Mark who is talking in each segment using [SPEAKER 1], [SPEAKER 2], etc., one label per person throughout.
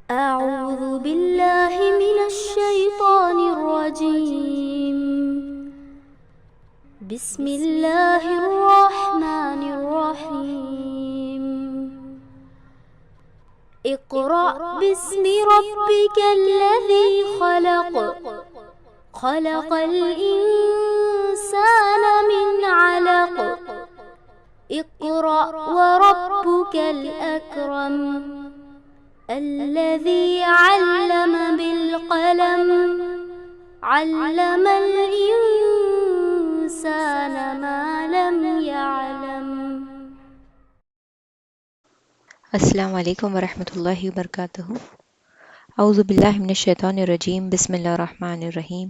[SPEAKER 1] أعوذ بالله من الشيطان الرجيم. بسم الله الرحمن الرحيم. اقرأ باسم ربك الذي خلق. خلق الإنسان من علق. اقرأ وربك الأكرم. الذي علم بالقلم. علم الإنسان ما لم يعلم.
[SPEAKER 2] السلام علیکم ورحمۃ اللہ وبرکاتہ۔ اعوذ باللہ من الشیطان الرجیم، بسم اللہ الرحمن الرحیم۔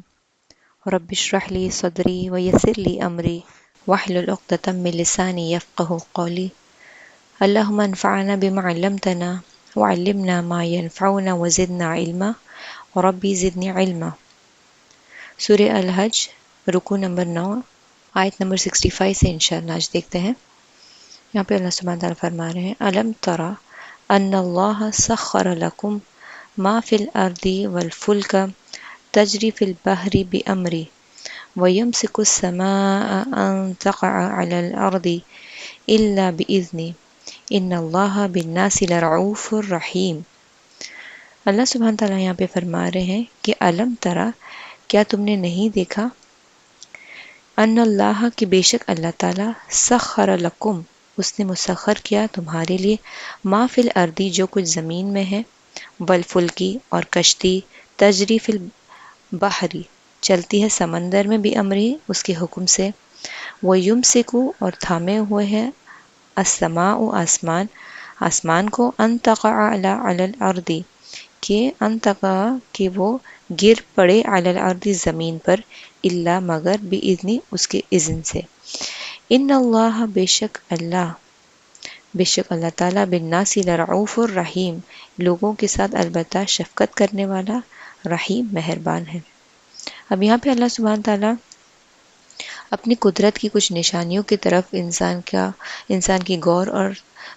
[SPEAKER 2] رب اشرح لی صدری ویسر لی امری واحلل عقدۃ من لسانی یفقہوا قولی۔ اللہم انفعنا بما علمتنا وعلمنا ما ينفعنا وزدنا علما ربی زدنی علما۔ سورہ الحج، رکوع نمبر 9، آیت نمبر 65 سے انشاءاللہ آج دیکھتے ہیں۔ یہاں پہ اللہ سبحانہ تعالیٰ فرما رہے ہیں، الم ترى ان اللہ سخر لکم ما فی الارض والفلک تجری فی البحر بامری ویمسک السماء ان تقع علی الارض الا باذنہ ان اللہ بالناس لرعوف رحیم۔ اللہ سبحانہ تعالیٰ یہاں پہ فرما رہے ہیں کہ الم ترى، کیا تم نے نہیں دیکھا، ان اللہ کہ بے شک اللہ تعالیٰ سخر لکم، اس نے مسخر کیا تمہارے لیے، ما فی الارضی جو کچھ زمین میں ہے، والفلکی اور کشتی، تجری فی البحری چلتی ہے سمندر میں، بامری اس کے حکم سے، ویمسکو اور تھامے ہوئے ہیں، السماء آسمان، آسمان کو، ان تقع علی الارض کہ ان تقع کہ وہ گر پڑے، علی الارض زمین پر، الا مگر، باذن اس کے اذن سے، ان اللہ بے شک اللہ تعالیٰ بالناس لرعوف الرحیم لوگوں کے ساتھ البتہ شفقت کرنے والا، رحیم مہربان ہے۔ اب یہاں پہ اللہ سبحانہ تعالیٰ اپنی قدرت کی کچھ نشانیوں کی طرف انسان کی غور اور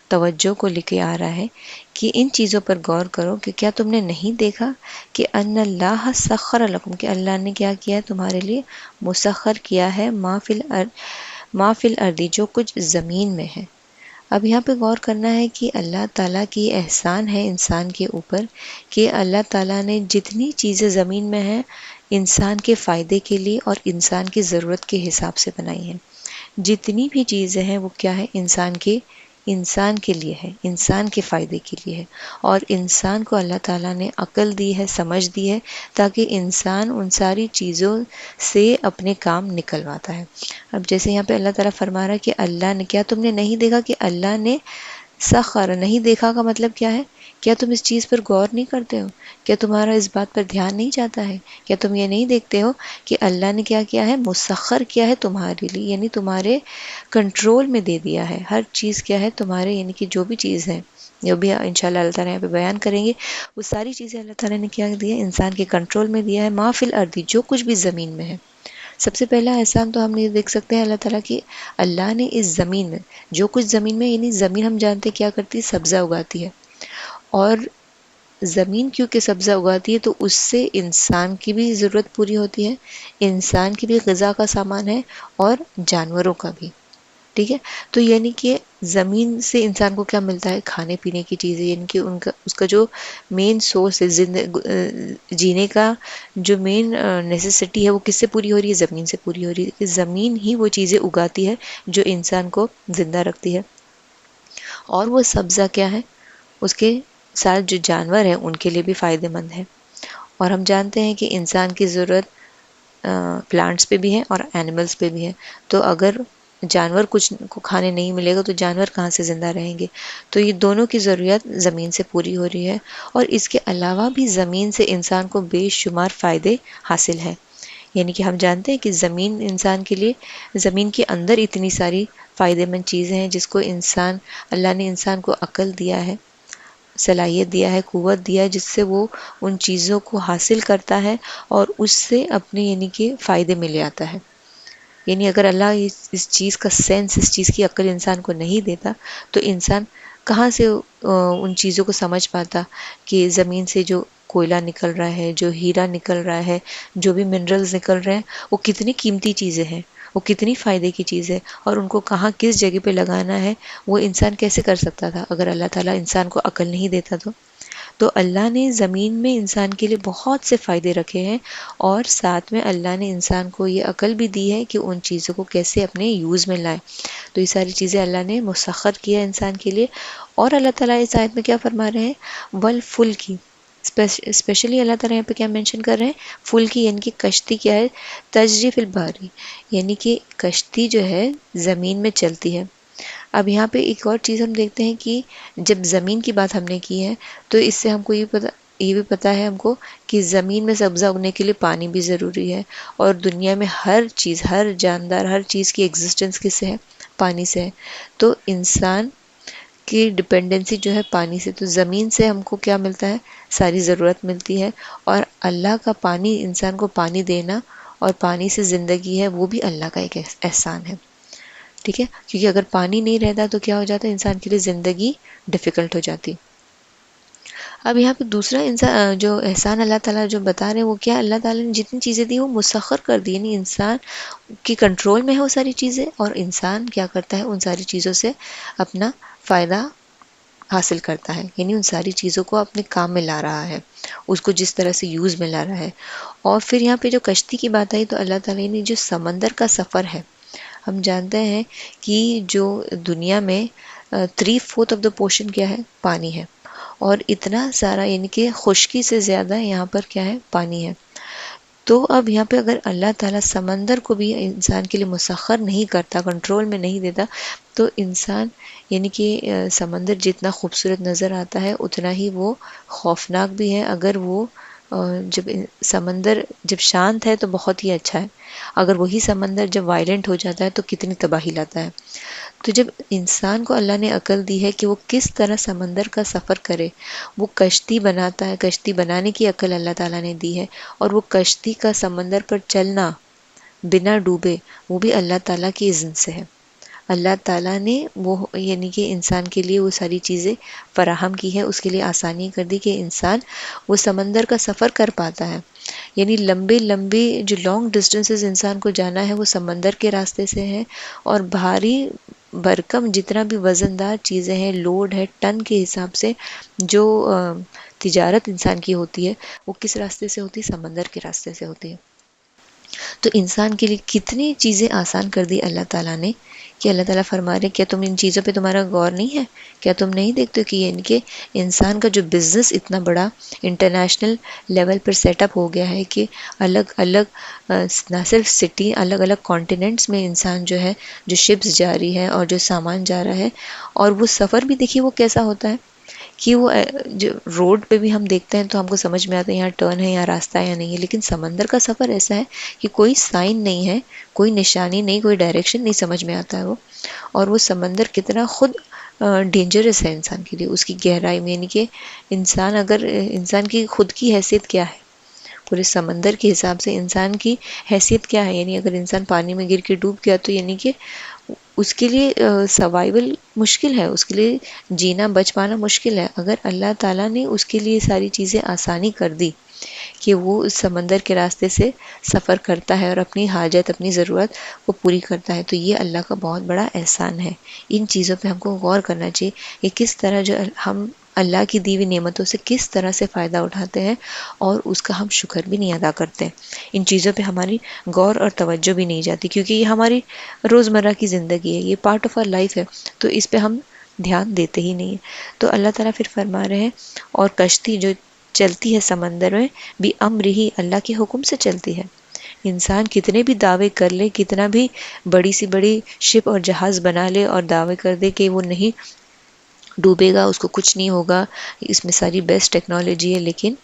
[SPEAKER 2] توجہ کو لے کے آ رہا ہے کہ ان چیزوں پر غور کرو کہ کیا تم نے نہیں دیکھا کہ ان اللہ سخر لکم، کہ اللہ نے کیا کیا ہے تمہارے لیے، مسخر کیا ہے، ما فی الارض جو کچھ زمین میں ہے۔ اب یہاں پہ غور کرنا ہے کہ اللہ تعالیٰ کی احسان ہے انسان کے اوپر کہ اللہ تعالیٰ نے جتنی چیزیں زمین میں ہیں انسان کے فائدے کے لیے اور انسان کی ضرورت کے حساب سے بنائی ہیں۔ جتنی بھی چیزیں ہیں وہ کیا ہے، انسان کے لیے ہے، انسان کے فائدے کے لیے ہے، اور انسان کو اللہ تعالیٰ نے عقل دی ہے، سمجھ دی ہے، تاکہ انسان ان ساری چیزوں سے اپنے کام نکلواتا ہے۔ اب جیسے یہاں پہ اللہ تعالیٰ فرما رہا ہے کہ اللہ نے، کیا تم نے نہیں دیکھا کہ اللہ نے سخر، نہیں دیکھا کا مطلب کیا ہے، کیا تم اس چیز پر غور نہیں کرتے ہو، کیا تمہارا اس بات پر دھیان نہیں جاتا ہے، کیا تم یہ نہیں دیکھتے ہو کہ اللہ نے کیا کیا ہے، مسخر کیا ہے تمہارے لیے، یعنی تمہارے کنٹرول میں دے دیا ہے ہر چیز، کیا ہے تمہارے، یعنی کہ جو بھی چیز ہے، جو بھی انشاءاللہ اللہ تعالیٰ یہاں پہ بیان کریں گے، وہ ساری چیزیں اللہ تعالیٰ نے کیا دیا ہے، انسان کے کنٹرول میں دیا ہے، ما فی الارض جو کچھ بھی زمین میں ہے۔ سب سے پہلا احسان تو ہم یہ دیکھ سکتے ہیں اللہ تعالیٰ کی، اللہ نے اس زمین میں جو کچھ زمین میں، یعنی زمین ہم جانتے ہیں کیا کرتی ہے، سبزہ اگاتی ہے، اور زمین کیونکہ سبزہ اگاتی ہے تو اس سے انسان کی بھی ضرورت پوری ہوتی ہے، انسان کی بھی غذا کا سامان ہے اور جانوروں کا بھی، ٹھیک ہے۔ تو یعنی کہ زمین سے انسان کو کیا ملتا ہے، کھانے پینے کی چیزیں، یعنی کہ اس کا جو مین سورس ہے، جینے کا جو مین نیسیسٹی ہے وہ کس سے پوری ہو رہی ہے، زمین سے پوری ہو رہی ہے، کہ زمین ہی وہ چیزیں اگاتی ہے جو انسان کو زندہ رکھتی ہے، اور وہ سبزہ کیا ہے، اس کے ساتھ جو جانور ہیں ان کے لیے بھی فائدہ مند ہے۔ اور ہم جانتے ہیں کہ انسان کی ضرورت پلانٹس پہ بھی ہے اور اینیملز پہ بھی ہے، تو اگر جانور کچھ کو کھانے نہیں ملے گا تو جانور کہاں سے زندہ رہیں گے، تو یہ دونوں کی ضروریات زمین سے پوری ہو رہی ہے، اور اس کے علاوہ بھی زمین سے انسان کو بے شمار فائدے حاصل ہیں۔ یعنی کہ ہم جانتے ہیں کہ زمین انسان کے لیے، زمین کے اندر اتنی ساری فائدے مند چیزیں ہیں جس کو اللہ نے انسان کو عقل دیا ہے، صلاحیت دیا ہے، قوت دیا ہے، جس سے وہ ان چیزوں کو حاصل کرتا ہے اور اس سے اپنے یعنی کہ فائدے میں لے آتا ہے۔ یعنی اگر اللہ اس چیز کا سینس، اس چیز کی عقل انسان کو نہیں دیتا تو انسان کہاں سے ان چیزوں کو سمجھ پاتا کہ زمین سے جو کوئلہ نکل رہا ہے، جو ہیرا نکل رہا ہے، جو بھی منرلز نکل رہے ہیں، وہ کتنی قیمتی چیزیں ہیں، وہ کتنی فائدے کی چیز ہے، اور ان کو کہاں کس جگہ پہ لگانا ہے وہ انسان کیسے کر سکتا تھا اگر اللہ تعالیٰ انسان کو عقل نہیں دیتا تو اللہ نے زمین میں انسان کے لیے بہت سے فائدے رکھے ہیں، اور ساتھ میں اللہ نے انسان کو یہ عقل بھی دی ہے کہ ان چیزوں کو کیسے اپنے یوز میں لائے۔ تو یہ ساری چیزیں اللہ نے مسخر کیا انسان کے لیے۔ اور اللہ تعالیٰ اس آیت میں کیا فرما رہے ہیں؟ والفلکی، اسپیشلی اللہ تعالیٰ یہاں پہ کیا مینشن کر رہے ہیں؟ فلکی یعنی کہ کشتی کیا ہے؟ تجری فی البحر، یعنی کہ کشتی جو ہے زمین میں چلتی ہے۔ اب یہاں پہ ایک اور چیز ہم دیکھتے ہیں کہ جب زمین کی بات ہم نے کی ہے تو اس سے ہم کو یہ بھی پتا ہے ہم کو کہ زمین میں سبزہ اگنے کے لیے پانی بھی ضروری ہے، اور دنیا میں ہر چیز، ہر جاندار، ہر چیز کی ایگزسٹنس کس سے ہے؟ پانی سے ہے۔ تو انسان کی ڈپینڈنسی جو ہے پانی سے، تو زمین سے ہم کو کیا ملتا ہے؟ ساری ضرورت ملتی ہے، اور اللہ کا پانی، انسان کو پانی دینا اور پانی سے زندگی ہے، وہ بھی اللہ کا ایک احسان ہے، ٹھیک ہے؟ کیونکہ اگر پانی نہیں رہتا تو کیا ہو جاتا ہے؟ انسان کے لیے زندگی ڈیفیکلٹ ہو جاتی۔ اب یہاں پہ دوسرا انسان جو احسان اللہ تعالیٰ جو بتا رہے ہیں وہ کیا؟ اللہ تعالیٰ نے جتنی چیزیں دی وہ مسخر کر دی، یعنی انسان کی کنٹرول میں ہے وہ ساری چیزیں، اور انسان کیا کرتا ہے؟ ان ساری چیزوں سے اپنا فائدہ حاصل کرتا ہے، یعنی ان ساری چیزوں کو اپنے کام میں لا رہا ہے، اس کو جس طرح سے یوز میں لا رہا ہے۔ اور پھر یہاں پہ جو کشتی کی بات آئی تو اللہ تعالیٰ نے جو سمندر کا سفر ہے، ہم جانتے ہیں کہ جو دنیا میں 3/4 آف دا پورشن کیا ہے؟ پانی ہے، اور اتنا سارا یعنی کہ خشکی سے زیادہ یہاں پر کیا ہے؟ پانی ہے۔ تو اب یہاں پہ اگر اللہ تعالیٰ سمندر کو بھی انسان کے لیے مسخر نہیں کرتا، کنٹرول میں نہیں دیتا، تو انسان یعنی کہ سمندر جتنا خوبصورت نظر آتا ہے اتنا ہی وہ خوفناک بھی ہے۔ اگر وہ جب سمندر جب شانت ہے تو بہت ہی اچھا ہے، اگر وہی سمندر جب وائلنٹ ہو جاتا ہے تو کتنی تباہی لاتا ہے۔ تو جب انسان کو اللہ نے عقل دی ہے کہ وہ کس طرح سمندر کا سفر کرے، وہ کشتی بناتا ہے، کشتی بنانے کی عقل اللہ تعالیٰ نے دی ہے، اور وہ کشتی کا سمندر پر چلنا بنا ڈوبے وہ بھی اللہ تعالیٰ کی اذن سے ہے۔ اللہ تعالیٰ نے وہ یعنی کہ انسان کے لیے وہ ساری چیزیں فراہم کی ہے، اس کے لیے آسانی کر دی کہ انسان وہ سمندر کا سفر کر پاتا ہے۔ یعنی لمبے جو لانگ ڈسٹینسز انسان کو جانا ہے وہ سمندر کے راستے سے ہے، اور بھاری بھرکم جتنا بھی وزن دار چیزیں ہیں، لوڈ ہے، ٹن کے حساب سے جو تجارت انسان کی ہوتی ہے وہ کس راستے سے ہوتی ہے؟ سمندر کے راستے سے ہوتی ہے۔ تو انسان کے لیے کتنی چیزیں آسان کر دی اللہ تعالیٰ نے کہ اللہ تعالیٰ فرما رہے کیا تم ان چیزوں پہ تمہارا غور نہیں ہے؟ کیا تم نہیں دیکھتے کہ یعنی کہ انسان کا جو بزنس اتنا بڑا انٹرنیشنل لیول پر سیٹ اپ ہو گیا ہے کہ الگ الگ نہ صرف سٹی، الگ الگ کانٹیننٹس میں انسان جو ہے، جو شپس جا رہی ہے اور جو سامان جا رہا ہے، اور وہ سفر بھی دیکھیے وہ کیسا ہوتا ہے کہ وہ جو روڈ پہ بھی ہم دیکھتے ہیں تو ہم کو سمجھ میں آتا ہے یہاں ٹرن ہے، یہاں راستہ ہے یا نہیں ہے، لیکن سمندر کا سفر ایسا ہے کہ کوئی سائن نہیں ہے، کوئی نشانی نہیں، کوئی ڈائریکشن نہیں سمجھ میں آتا ہے وہ، اور وہ سمندر کتنا خود ڈینجرس ہے انسان کے لیے، اس کی گہرائی میں، یعنی کہ انسان کی خود کی حیثیت کیا ہے، پورے سمندر کے حساب سے انسان کی حیثیت کیا ہے، یعنی اگر انسان پانی میں گر کے ڈوب گیا تو یعنی کہ اس کے لیے سروائیول مشکل ہے، اس کے لیے جینا بچ پانا مشکل ہے۔ اگر اللہ تعالیٰ نے اس کے لیے ساری چیزیں آسانی کر دی کہ وہ اس سمندر کے راستے سے سفر کرتا ہے اور اپنی حاجت، اپنی ضرورت وہ پوری کرتا ہے، تو یہ اللہ کا بہت بڑا احسان ہے۔ ان چیزوں پہ ہم کو غور کرنا چاہیے کہ کس طرح جو ہم اللہ کی دی ہوئی نعمتوں سے کس طرح سے فائدہ اٹھاتے ہیں اور اس کا ہم شکر بھی نہیں ادا کرتے، ان چیزوں پہ ہماری غور اور توجہ بھی نہیں جاتی، کیونکہ یہ ہماری روزمرہ کی زندگی ہے، یہ پارٹ آف آر لائف ہے، تو اس پہ ہم دھیان دیتے ہی نہیں ہیں۔ تو اللہ تعالیٰ پھر فرما رہے ہیں اور کشتی جو چلتی ہے سمندر میں بھی امرہی، اللہ کے حکم سے چلتی ہے۔ انسان کتنے بھی دعوے کر لے، کتنا بھی بڑی سی بڑی شپ اور جہاز بنا لے اور دعوے کر دے کہ وہ نہیں ڈوبے گا، اس کو کچھ نہیں ہوگا، اس میں ساری بیسٹ ٹیکنالوجی ہے، لیکن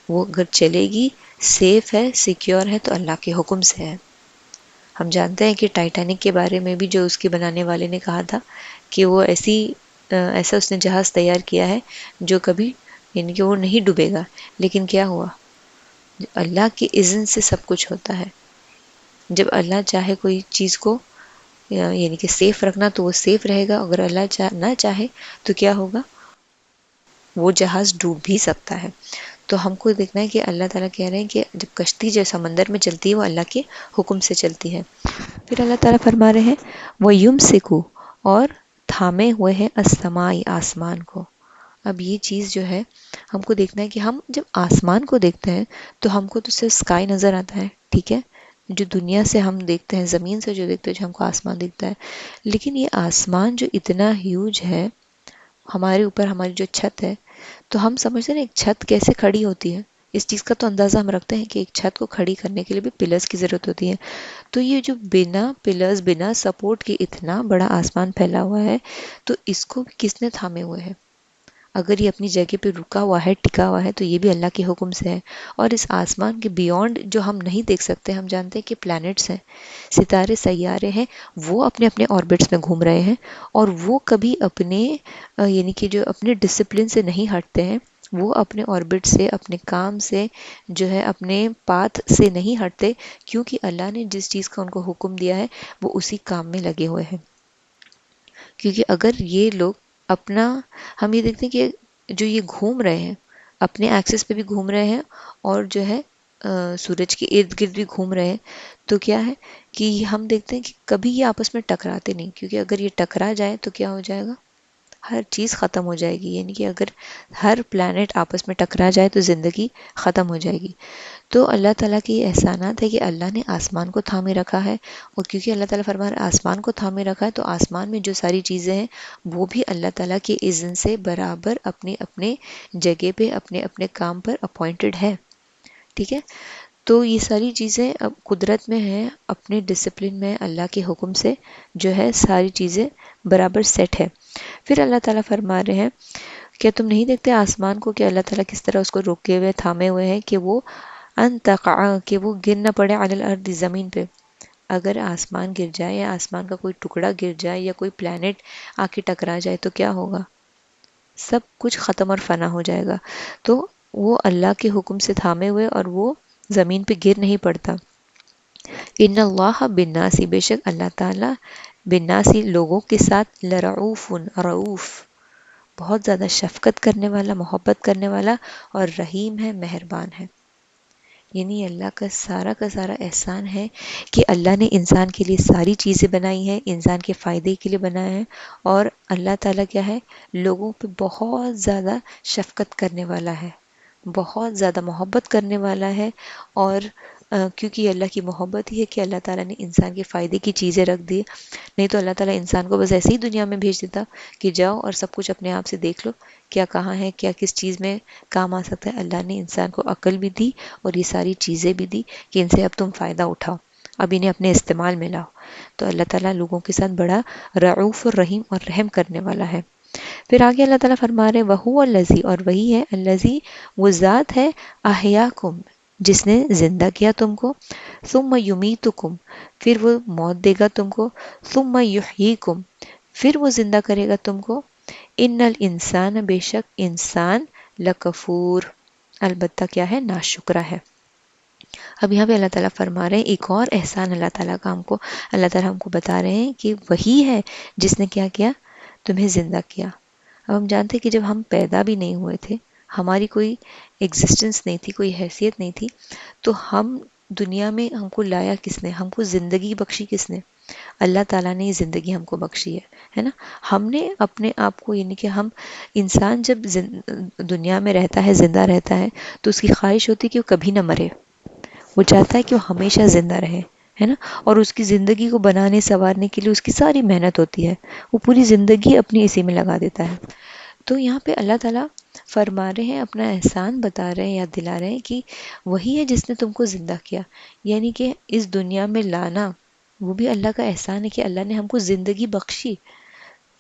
[SPEAKER 2] وہ اگر چلے گی، سیف ہے، سیکیور ہے، تو اللہ کے حکم سے ہے۔ ہم جانتے ہیں کہ ٹائٹینک کے بارے میں بھی جو اس کے بنانے والے نے کہا تھا کہ وہ ایسا اس نے جہاز تیار کیا ہے جو کبھی یعنی کہ وہ نہیں ڈوبے گا، لیکن کیا ہوا؟ اللہ کی اذن سے سب کچھ ہوتا ہے۔ جب اللہ چاہے کوئی چیز کو یعنی کہ سیف رکھنا تو وہ سیف رہے گا، اگر اللہ نہ چاہے تو کیا ہوگا، وہ جہاز ڈوب بھی سکتا ہے۔ تو ہم کو دیکھنا ہے کہ اللہ تعالیٰ کہہ رہے ہیں کہ جب کشتی جو سمندر میں چلتی ہے وہ اللہ کے حکم سے چلتی ہے۔ پھر اللہ تعالیٰ فرما رہے ہیں وَيُمْسِكُ، اور تھامے ہوئے ہیں السماء، آسمان کو۔ اب یہ چیز جو ہے ہم کو دیکھنا ہے کہ ہم جب آسمان کو دیکھتے ہیں تو ہم کو تو صرف اسکائی نظر آتا ہے، ٹھیک ہے، جو دنیا سے ہم دیکھتے ہیں، زمین سے جو دیکھتے ہیں، جو ہم کو آسمان دکھتا ہے، لیکن یہ آسمان جو اتنا ہیوج ہے ہمارے اوپر، ہماری جو چھت ہے، تو ہم سمجھتے ہیں نا ایک چھت کیسے کھڑی ہوتی ہے، اس چیز کا تو اندازہ ہم رکھتے ہیں کہ ایک چھت کو کھڑی کرنے کے لیے بھی پلرز کی ضرورت ہوتی ہے۔ تو یہ جو بنا پلرز، بنا سپورٹ کے اتنا بڑا آسمان پھیلا ہوا ہے، تو اس کو کس نے تھامے ہوئے ہے؟ اگر یہ اپنی جگہ پہ رکا ہوا ہے، ٹکا ہوا ہے، تو یہ بھی اللہ کے حکم سے ہے۔ اور اس آسمان کے بیونڈ جو ہم نہیں دیکھ سکتے، ہم جانتے ہیں کہ پلانٹس ہیں، ستارے، سیارے ہیں، وہ اپنے اپنے آربٹس میں گھوم رہے ہیں، اور وہ کبھی اپنے یعنی کہ جو اپنے ڈسپلن سے نہیں ہٹتے ہیں، وہ اپنے آربٹ سے، اپنے کام سے جو ہے، اپنے پاتھ سے نہیں ہٹتے، کیونکہ اللہ نے جس چیز کا ان کو حکم دیا ہے وہ اسی کام میں لگے ہوئے ہیں۔ کیونکہ اگر یہ لوگ اپنا، ہم یہ دیکھتے ہیں کہ جو یہ گھوم رہے ہیں، اپنے ایکسس پہ بھی گھوم رہے ہیں، اور جو ہے سورج کے ارد گرد بھی گھوم رہے ہیں، تو کیا ہے کہ ہم دیکھتے ہیں کہ کبھی یہ آپس میں ٹکراتے نہیں، کیونکہ اگر یہ ٹکرا جائے تو کیا ہو جائے گا، ہر چیز ختم ہو جائے گی، یعنی کہ اگر ہر پلانٹ آپس میں ٹکرا جائے تو زندگی ختم ہو جائے گی۔ تو اللہ تعالیٰ کی یہ احسانات ہے کہ اللہ نے آسمان کو تھامے رکھا ہے، اور کیونکہ اللہ تعالیٰ فرما رہا ہے آسمان کو تھامے رکھا ہے، تو آسمان میں جو ساری چیزیں ہیں وہ بھی اللہ تعالیٰ کے اذن سے برابر اپنے اپنے جگہ پہ، اپنے اپنے کام پر اپوائنٹڈ ہے، ٹھیک ہے۔ تو یہ ساری چیزیں اب قدرت میں ہیں، اپنے ڈسپلن میں، اللہ کے حکم سے جو ہے ساری چیزیں برابر سیٹ ہے۔ پھر اللہ تعالیٰ فرما رہے ہیں کیا تم نہیں دیکھتے آسمان کو کہ اللہ تعالیٰ کس طرح اس کو روکے ہوئے، تھامے ہوئے ہیں کہ وہ ان تقع، کہ وہ گر نہ پڑے علی الارض، زمین پہ۔ اگر آسمان گر جائے، یا آسمان کا کوئی ٹکڑا گر جائے، یا کوئی پلانٹ آ کے ٹکرا جائے، تو کیا ہوگا، سب کچھ ختم اور فنا ہو جائے گا۔ تو وہ اللہ کے حکم سے تھامے ہوئے، اور وہ زمین پہ گر نہیں پڑتا۔ ان اللہ بالناس، بے شک اللہ تعالیٰ بالناس، لوگوں کے ساتھ، لرعوف، رعوف، بہت زیادہ شفقت کرنے والا، محبت کرنے والا، اور رحیم ہے، مہربان ہے۔ یعنی اللہ کا سارا احسان ہے کہ اللہ نے انسان کے لیے ساری چیزیں بنائی ہیں، انسان کے فائدے کے لیے بنایا ہے، اور اللہ تعالیٰ کیا ہے، لوگوں پہ بہت زیادہ شفقت کرنے والا ہے، بہت زیادہ محبت کرنے والا ہے۔ اور کیونکہ اللہ کی محبت ہی ہے کہ اللہ تعالیٰ نے انسان کے فائدے کی چیزیں رکھ دی، نہیں تو اللہ تعالیٰ انسان کو بس ایسے ہی دنیا میں بھیج دیتا کہ جاؤ اور سب کچھ اپنے آپ سے دیکھ لو، کیا کہاں ہے، کیا کس چیز میں کام آ سکتا ہے۔ اللہ نے انسان کو عقل بھی دی اور یہ ساری چیزیں بھی دی کہ ان سے اب تم فائدہ اٹھاؤ، اب انہیں اپنے استعمال میں لاؤ۔ تو اللہ تعالیٰ لوگوں کے ساتھ بڑا رعوف اور رحیم اور رحم کرنے والا ہے۔ پھر آگے اللہ تعالیٰ فرما رہے وَهُوَ الَّذِي، اور وہی ہے الَّذِي، وہ ذات ہے، احیاکم، جس نے زندہ کیا تم کو، ثم یمیتکم، پھر وہ موت دے گا تم کو، ثم یحییکم، پھر وہ زندہ کرے گا تم کو، ان الانسان، بے شک انسان، لکفور، البتہ کیا ہے، ناشکرہ ہے۔ اب یہاں پہ اللہ تعالیٰ فرما رہے ہیں ایک اور احسان اللہ تعالیٰ کا ہم کو، اللہ تعالیٰ ہم کو بتا رہے ہیں کہ وہی ہے جس نے کیا کیا، تمہیں زندہ کیا۔ اب ہم جانتے ہیں کہ جب ہم پیدا بھی نہیں ہوئے تھے، ہماری کوئی ایگزسٹنس نہیں تھی، کوئی حیثیت نہیں تھی، تو ہم دنیا میں، ہم کو لایا کس نے، ہم کو زندگی بخشی کس نے، اللہ تعالیٰ نے یہ زندگی ہم کو بخشی ہے نا۔ ہم نے اپنے آپ کو، یعنی کہ ہم انسان جب دنیا میں رہتا ہے، زندہ رہتا ہے، تو اس کی خواہش ہوتی ہے کہ وہ کبھی نہ مرے، وہ چاہتا ہے کہ وہ ہمیشہ زندہ رہے، ہے نا۔ اور اس کی زندگی کو بنانے سنوارنے کے لیے اس کی ساری محنت ہوتی ہے، وہ پوری زندگی اپنی اسی میں لگا دیتا ہے۔ تو یہاں پہ اللہ تعالیٰ فرما رہے ہیں، اپنا احسان بتا رہے ہیں، یاد دلا رہے ہیں کہ وہی ہے جس نے تم کو زندہ کیا، یعنی کہ اس دنیا میں لانا وہ بھی اللہ کا احسان ہے کہ اللہ نے ہم کو زندگی بخشی۔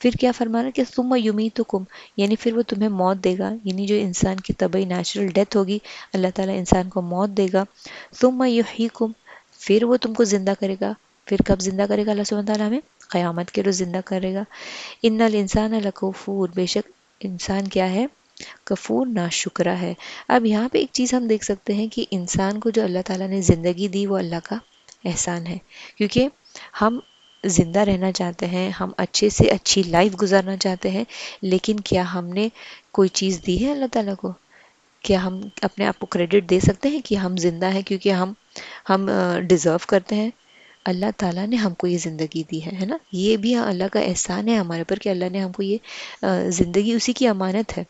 [SPEAKER 2] پھر کیا فرما رہا ہے کہ ثم یمیتکم، یعنی پھر وہ تمہیں موت دے گا، یعنی جو انسان کی طبعی نیچرل ڈیتھ ہوگی، اللہ تعالیٰ انسان کو موت دے گا، ثم یحییکم، پھر وہ تم کو زندہ کرے گا۔ پھر کب زندہ کرے گا اللہ سبحانہ تعالیٰ ہمیں، قیامت کے روز زندہ کرے گا۔ ان الانسان لکفور، بے شک انسان کیا ہے، کفور، ناشکرہ ہے۔ اب یہاں پہ ایک چیز ہم دیکھ سکتے ہیں کہ انسان کو جو اللہ تعالیٰ نے زندگی دی وہ اللہ کا احسان ہے، کیونکہ ہم زندہ رہنا چاہتے ہیں، ہم اچھے سے اچھی لائف گزارنا چاہتے ہیں، لیکن کیا ہم نے کوئی چیز دی ہے اللہ تعالیٰ کو؟ کیا ہم اپنے آپ کو کریڈٹ دے سکتے ہیں کہ ہم زندہ ہیں کیونکہ ہم ڈیزرو کرتے ہیں؟ اللہ تعالیٰ نے ہم کو یہ زندگی دی ہے نا، یہ بھی اللہ کا احسان ہے ہمارے اوپر کہ اللہ نے ہم کو یہ زندگی اسی کی امانت ہے،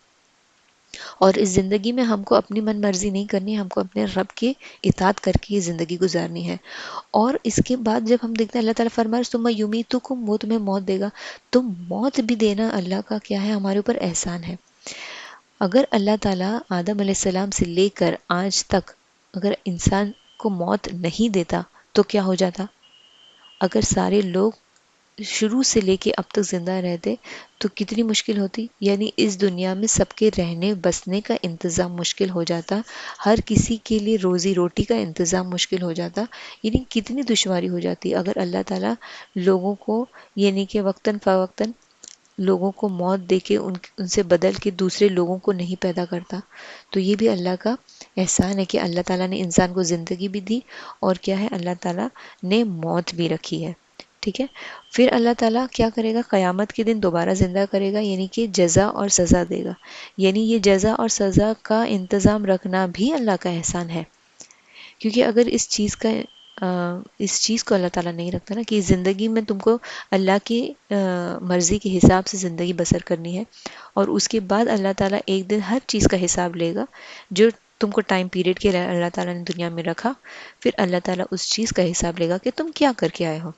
[SPEAKER 2] اور اس زندگی میں ہم کو اپنی من مرضی نہیں کرنی ہے، ہم کو اپنے رب کے اطاعت کر کے یہ زندگی گزارنی ہے۔ اور اس کے بعد جب ہم دیکھتے ہیں اللہ تعالیٰ فرما رہا ہے ثم یمیتکم، وہ تمہیں موت دے گا، تو موت بھی دینا اللہ کا کیا ہے، ہمارے اوپر احسان ہے۔ اگر اللہ تعالیٰ آدم علیہ السلام سے لے کر آج تک اگر انسان کو موت نہیں دیتا تو کیا ہو جاتا؟ اگر سارے لوگ شروع سے لے کے اب تک زندہ رہتے تو کتنی مشکل ہوتی، یعنی اس دنیا میں سب کے رہنے بسنے کا انتظام مشکل ہو جاتا، ہر کسی کے لیے روزی روٹی کا انتظام مشکل ہو جاتا، یعنی کتنی دشواری ہو جاتی اگر اللہ تعالیٰ لوگوں کو یعنی کہ وقتاً فوقتاً لوگوں کو موت دے کے ان سے بدل کے دوسرے لوگوں کو نہیں پیدا کرتا۔ تو یہ بھی اللہ کا احسان ہے کہ اللہ تعالیٰ نے انسان کو زندگی بھی دی، اور کیا ہے، اللہ تعالیٰ نے موت بھی رکھی ہے، ٹھیک ہے۔ پھر اللہ تعالیٰ کیا کرے گا، قیامت کے دن دوبارہ زندہ کرے گا، یعنی کہ جزا اور سزا دے گا، یعنی یہ جزا اور سزا کا انتظام رکھنا بھی اللہ کا احسان ہے، کیونکہ اگر اس چیز کو اللہ تعالیٰ نہیں رکھتا نا کہ زندگی میں تم کو اللہ کی مرضی کے حساب سے زندگی بسر کرنی ہے، اور اس کے بعد اللہ تعالیٰ ایک دن ہر چیز کا حساب لے گا جو تم کو ٹائم پیریڈ کے لیے اللہ تعالیٰ نے دنیا میں رکھا، پھر اللہ تعالیٰ اس چیز کا حساب لے گا کہ تم کیا کر کے آئے ہو۔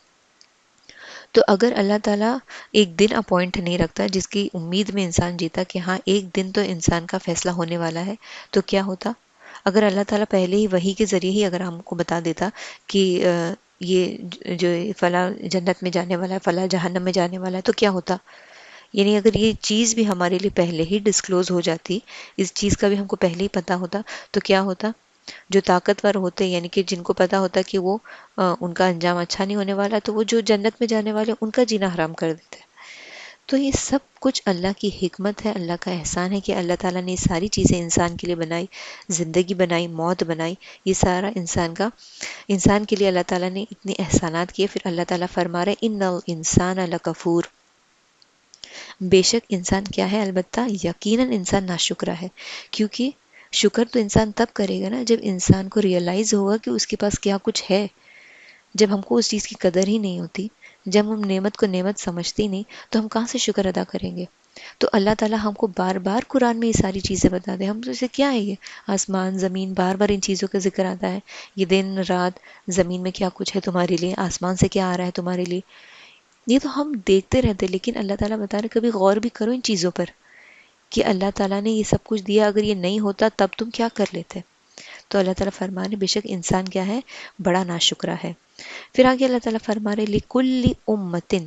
[SPEAKER 2] تو اگر اللہ تعالیٰ ایک دن اپوائنٹ نہیں رکھتا جس کی امید میں انسان جیتا کہ ہاں ایک دن تو انسان کا فیصلہ ہونے والا ہے، تو کیا ہوتا؟ اگر اللہ تعالیٰ پہلے ہی وحی کے ذریعے ہی اگر ہم کو بتا دیتا کہ یہ جو فلاں جنت میں جانے والا ہے، فلاں جہنم میں جانے والا ہے، تو کیا ہوتا؟ یعنی اگر یہ چیز بھی ہمارے لیے پہلے ہی ڈسکلوز ہو جاتی، اس چیز کا بھی ہم کو پہلے ہی پتا ہوتا، تو کیا ہوتا؟ جو طاقتور ہوتے یعنی کہ جن کو پتا ہوتا کہ وہ ان کا انجام اچھا نہیں ہونے والا، تو وہ جو جنت میں جانے والے ان کا جینا حرام کر دیتے۔ تو یہ سب کچھ اللہ کی حکمت ہے، اللہ کا احسان ہے کہ اللہ تعالیٰ نے یہ ساری چیزیں انسان کے لیے بنائی، زندگی بنائی، موت بنائی، یہ سارا انسان کے لیے اللہ تعالیٰ نے اتنے احسانات کیے۔ پھر اللہ تعالیٰ فرما رہے ان الانسان لکفور، بے شک انسان کیا ہے، البتہ یقیناً انسان ناشکرا ہے، کیونکہ شکر تو انسان تب کرے گا نا جب انسان کو ریئلائز ہوگا کہ اس کے پاس کیا کچھ ہے۔ جب ہم کو اس چیز کی قدر ہی نہیں ہوتی، جب ہم نعمت کو نعمت سمجھتے ہی نہیں، تو ہم کہاں سے شکر ادا کریں گے؟ تو اللہ تعالیٰ ہم کو بار بار قرآن میں یہ ساری چیزیں بتا دے، ہم تو اسے کیا ہے، یہ آسمان زمین، بار بار ان چیزوں کا ذکر آتا ہے، یہ دن رات، زمین میں کیا کچھ ہے تمہارے لیے، آسمان سے کیا آ رہا ہے تمہارے لیے، یہ تو ہم دیکھتے رہتے، لیکن اللہ تعالیٰ بتا رہے کبھی غور بھی کرو ان چیزوں پر کہ اللہ تعالیٰ نے یہ سب کچھ دیا، اگر یہ نہیں ہوتا تب تم کیا کر لیتے؟ تو اللہ تعالیٰ فرما رہے بے شک انسان کیا ہے، بڑا ناشکرا ہے۔ پھر آگے اللہ تعالیٰ فرما رہے لِكُلِّ أُمَّةٍ،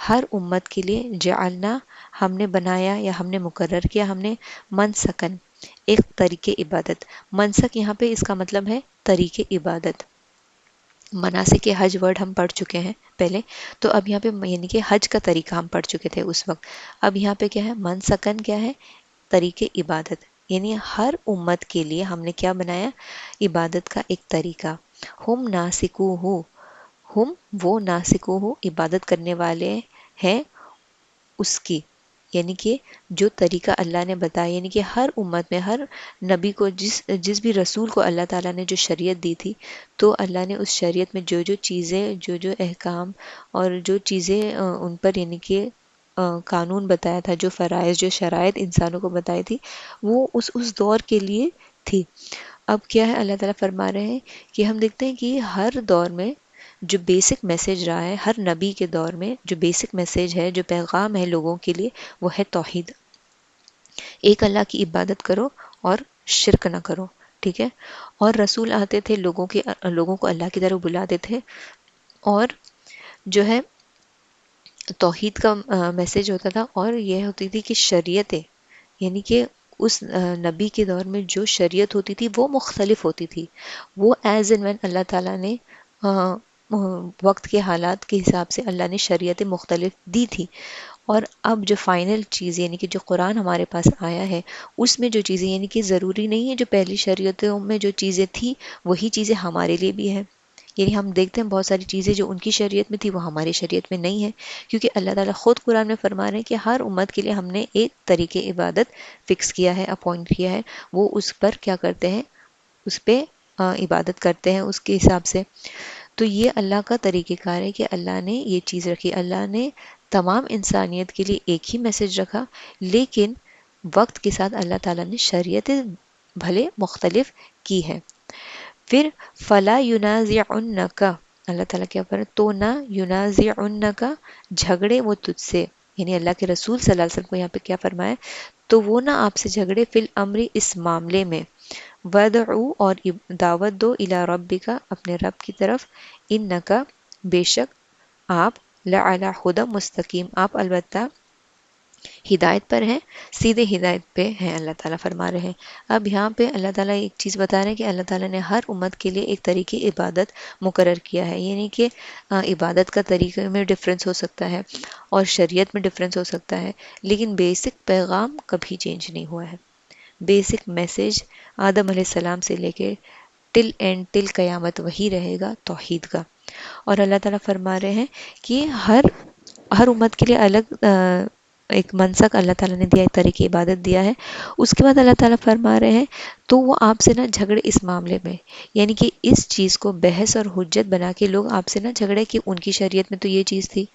[SPEAKER 2] ہر امت کے لیے جعلنا، ہم نے بنایا یا ہم نے مقرر کیا، ہم نے منسکن، ایک طریقے عبادت۔ منسک یہاں پہ اس کا مطلب ہے طریقے عبادت۔ مناسک حج ورڈ ہم پڑھ چکے ہیں پہلے، تو اب یہاں پہ یعنی کہ حج کا طریقہ ہم پڑھ چکے تھے اس وقت، اب یہاں پہ کیا ہے، منسکن کیا ہے، طریقے عبادت، یعنی ہر امت کے لیے ہم نے کیا بنایا، عبادت کا ایک طریقہ۔ ہم ناسکوہ، ہم وہ ناسکوہ عبادت کرنے والے ہیں اس کی، یعنی کہ جو طریقہ اللہ نے بتایا، یعنی کہ ہر امت میں ہر نبی کو جس بھی رسول کو اللہ تعالیٰ نے جو شریعت دی تھی، تو اللہ نے اس شریعت میں جو جو چیزیں، جو جو احکام اور جو چیزیں ان پر یعنی کہ قانون بتایا تھا، جو فرائض، جو شرائط انسانوں کو بتائی تھی، وہ اس دور کے لیے تھی۔ اب کیا ہے، اللہ تعالیٰ فرما رہے ہیں کہ ہم دیکھتے ہیں کہ ہر دور میں جو بیسک میسج رہا ہے، ہر نبی کے دور میں جو بیسک میسج ہے، جو پیغام ہے لوگوں کے لیے، وہ ہے توحید، ایک اللہ کی عبادت کرو اور شرک نہ کرو، ٹھیک ہے۔ اور رسول آتے تھے لوگوں کو اللہ کی طرف بلاتے تھے، اور جو ہے توحید کا میسج ہوتا تھا، اور یہ ہوتی تھی کہ شریعتیں، یعنی کہ اس نبی کے دور میں جو شریعت ہوتی تھی وہ مختلف ہوتی تھی، وہ ایز اینڈ وین اللہ تعالیٰ نے وقت کے حالات کے حساب سے اللہ نے شریعتیں مختلف دی تھی۔ اور اب جو فائنل چیز یعنی کہ جو قرآن ہمارے پاس آیا ہے، اس میں جو چیزیں یعنی کہ ضروری نہیں ہے جو پہلی شریعتوں میں جو چیزیں تھیں وہی چیزیں ہمارے لیے بھی ہیں، یعنی ہم دیکھتے ہیں بہت ساری چیزیں جو ان کی شریعت میں تھی وہ ہماری شریعت میں نہیں ہے، کیونکہ اللہ تعالیٰ خود قرآن میں فرما رہے ہیں کہ ہر امت کے لیے ہم نے ایک طریقے عبادت فکس کیا ہے، اپوائنٹ کیا ہے، وہ اس پر کیا کرتے ہیں، اس پہ عبادت کرتے ہیں اس کے حساب سے۔ تو یہ اللہ کا طریقہ کار ہے کہ اللہ نے یہ چیز رکھی، اللہ نے تمام انسانیت کے لیے ایک ہی میسج رکھا، لیکن وقت کے ساتھ اللہ تعالیٰ نے شریعتیں بھلے مختلف کی ہے۔ پھر فلا ینازعنک، اللہ تعالیٰ کیا فرمایا، تو نہ ینازعنک، جھگڑے وہ تجھ سے، یعنی اللہ کے رسول صلی اللہ علیہ وسلم کو یہاں پہ کیا فرمایا، تو وہ نہ آپ سے جھگڑے، فی الامر، اس معاملے میں، ودعو، اور دعوت دو، الی ربک، اپنے رب کی طرف، انک، بے شک آپ، لعلی ہدی مستقیم، آپ البتہ ہدایت پر ہیں، سیدھے ہدایت پہ ہیں، اللہ تعالیٰ فرما رہے ہیں۔ اب یہاں پہ اللہ تعالیٰ ایک چیز بتا رہے ہیں کہ اللہ تعالیٰ نے ہر امت کے لیے ایک طریقے عبادت مقرر کیا ہے، یعنی کہ عبادت کا طریقے میں ڈفرینس ہو سکتا ہے اور شریعت میں ڈفرینس ہو سکتا ہے، لیکن بیسک پیغام کبھی چینج نہیں ہوا ہے۔ بیسک میسج آدم علیہ السلام سے لے کے ٹل اینڈ، ٹل قیامت وہی رہے گا، توحید کا۔ اور اللہ تعالیٰ فرما رہے ہیں کہ ہر امت کے لیے الگ ایک منسک اللہ تعالیٰ نے دیا، ایک طریقہ عبادت دیا ہے۔ اس کے بعد اللہ تعالیٰ فرما رہے ہیں تو وہ آپ سے نہ جھگڑے اس معاملے میں، یعنی کہ اس چیز کو بحث اور حجت بنا کے لوگ آپ سے نہ جھگڑے کہ ان کی شریعت میں تو یہ چیز تھی،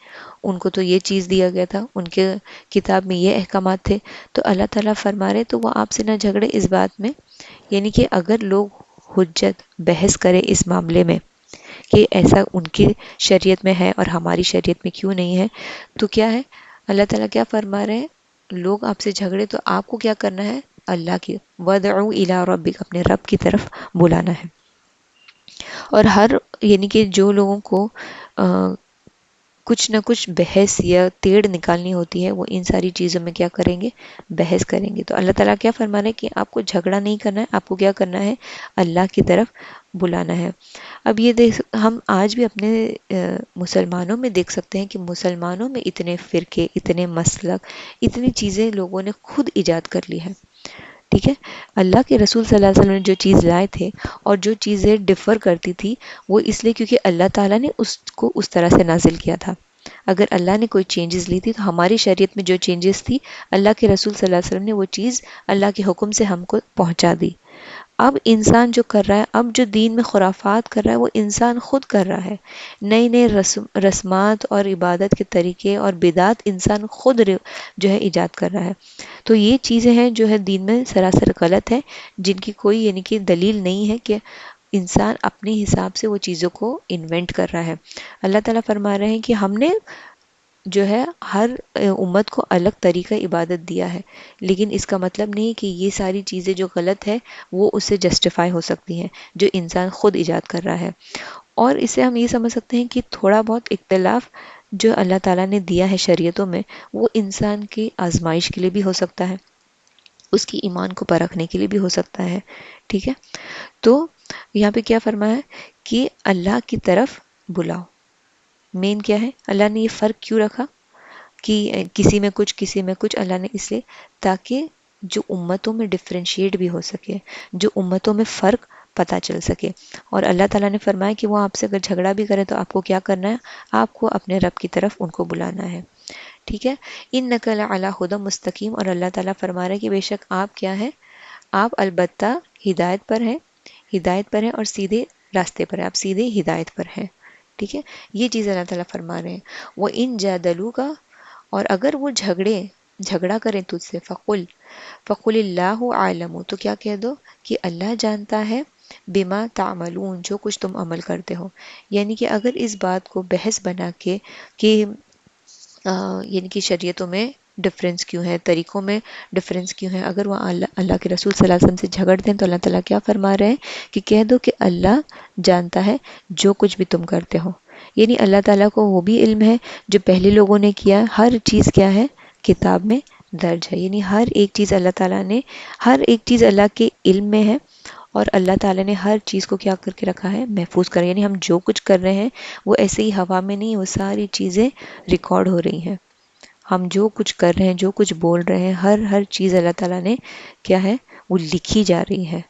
[SPEAKER 2] ان کو تو یہ چیز دیا گیا تھا، ان کے کتاب میں یہ احکامات تھے، تو اللہ تعالیٰ فرما رہے تو وہ آپ سے نہ جھگڑے اس بات میں، یعنی کہ اگر لوگ حجت بحث کرے اس معاملے میں کہ ایسا ان کی شریعت میں ہے اور ہماری شریعت میں کیوں نہیں ہے، تو کیا ہے، اللہ تعالیٰ کیا فرما رہے ہیں، لوگ آپ سے جھگڑے تو آپ کو کیا کرنا ہے، اللہ کی وَدْعُوا إِلَىٰ رَبِّكَ، اپنے رب کی طرف بلانا ہے۔ اور یعنی کہ جو لوگوں کو کچھ نہ کچھ بحث یا تیڑ نکالنی ہوتی ہے وہ ان ساری چیزوں میں کیا کریں گے، بحث کریں گے۔ تو اللہ تعالیٰ کیا فرما رہے ہیں کہ آپ کو جھگڑا نہیں کرنا ہے، آپ کو کیا کرنا ہے، اللہ کی طرف بلانا ہے۔ اب یہ ہم آج بھی اپنے مسلمانوں میں دیکھ سکتے ہیں کہ مسلمانوں میں اتنے فرقے، اتنے مسلک، اتنی چیزیں لوگوں نے خود ایجاد کر لی ہے، ٹھیک ہے۔ اللہ کے رسول صلی اللہ علیہ وسلم نے جو چیز لائے تھے اور جو چیزیں ڈفر کرتی تھی وہ اس لیے کیونکہ اللہ تعالیٰ نے اس کو اس طرح سے نازل کیا تھا۔ اگر اللہ نے کوئی چینجز لی تھی تو ہماری شریعت میں جو چینجز تھی اللہ کے رسول صلی اللہ علیہ وسلم نے وہ چیز اللہ کے حکم سے ہم کو پہنچا دی۔ اب انسان جو کر رہا ہے، اب جو دین میں خرافات کر رہا ہے وہ انسان خود کر رہا ہے، نئے نئے رسمات اور عبادت کے طریقے اور بدعات انسان خود جو ہے ایجاد کر رہا ہے۔ تو یہ چیزیں ہیں جو ہے دین میں سراسر غلط ہے، جن کی کوئی یعنی کہ دلیل نہیں ہے کہ انسان اپنے حساب سے وہ چیزوں کو انوینٹ کر رہا ہے۔ اللہ تعالیٰ فرما رہے ہیں کہ ہم نے جو ہے ہر امت کو الگ طریقہ عبادت دیا ہے، لیکن اس کا مطلب نہیں کہ یہ ساری چیزیں جو غلط ہے وہ اس سے جسٹیفائی ہو سکتی ہیں جو انسان خود ایجاد کر رہا ہے۔ اور اس سے ہم یہ سمجھ سکتے ہیں کہ تھوڑا بہت اختلاف جو اللہ تعالیٰ نے دیا ہے شریعتوں میں وہ انسان کی آزمائش کے لیے بھی ہو سکتا ہے، اس کی ایمان کو پرکھنے کے لیے بھی ہو سکتا ہے، ٹھیک ہے۔ تو یہاں پہ کیا فرمایا ہے کہ اللہ کی طرف بلاؤ، مین کیا ہے، اللہ نے یہ فرق کیوں رکھا کہ کسی میں کچھ کسی میں کچھ، اللہ نے اس لیے تاکہ جو امتوں میں ڈفرینشیٹ بھی ہو سکے، جو امتوں میں فرق پتہ چل سکے۔ اور اللہ تعالیٰ نے فرمایا کہ وہ آپ سے اگر جھگڑا بھی کرے تو آپ کو کیا کرنا ہے، آپ کو اپنے رب کی طرف ان کو بلانا ہے، ٹھیک ہے۔ اِنَّكَ لَعَلَىٰ هُدًى مُسْتَقِيمٍ، اور اللہ تعالیٰ فرما رہا ہے کہ بے شک آپ کیا ہے، آپ البتہ ہدایت پر ہیں، ہدایت پر ہیں اور سیدھے راستے پر ہیں، آپ سیدھے ہدایت پر ہیں، ٹھیک ہے۔ یہ چیز اللہ تعالیٰ فرما رہے ہیں۔ وَإِن جَادَلُوكَ، اور اگر وہ جھگڑا کریں تجھ سے، فَقُلِ اللَّهُ أَعْلَمُ، تو کیا کہہ دو کہ اللہ جانتا ہے، بِمَا تَعْمَلُونَ، جو کچھ تم عمل کرتے ہو۔ یعنی کہ اگر اس بات کو بحث بنا کے کہ یعنی کہ شریعتوں میں ڈفرینس کیوں ہے، طریقوں میں ڈفرینس کیوں ہے، اگر وہ اللہ کے رسول صلی اللہ علیہ وسلم سے جھگڑتے ہیں تو اللہ تعالیٰ کیا فرما رہے ہیں کہ کہہ دو کہ اللہ جانتا ہے جو کچھ بھی تم کرتے ہو۔ یعنی اللہ تعالیٰ کو وہ بھی علم ہے جو پہلے لوگوں نے کیا، ہر چیز کیا ہے، کتاب میں درج ہے، یعنی ہر ایک چیز اللہ تعالیٰ نے، ہر ایک چیز اللہ کے علم میں ہے، اور اللہ تعالیٰ نے ہر چیز کو کیا کر کے رکھا ہے، محفوظ کر، یعنی ہم جو کچھ کر رہے ہیں وہ ایسے ہی ہوا میں نہیں، وہ ساری چیزیں ریکارڈ ہو رہی ہیں، ہم جو کچھ کر رہے ہیں، جو کچھ بول رہے ہیں، ہر چیز اللہ تعالیٰ نے کیا ہے، وہ لکھی جا رہی ہے،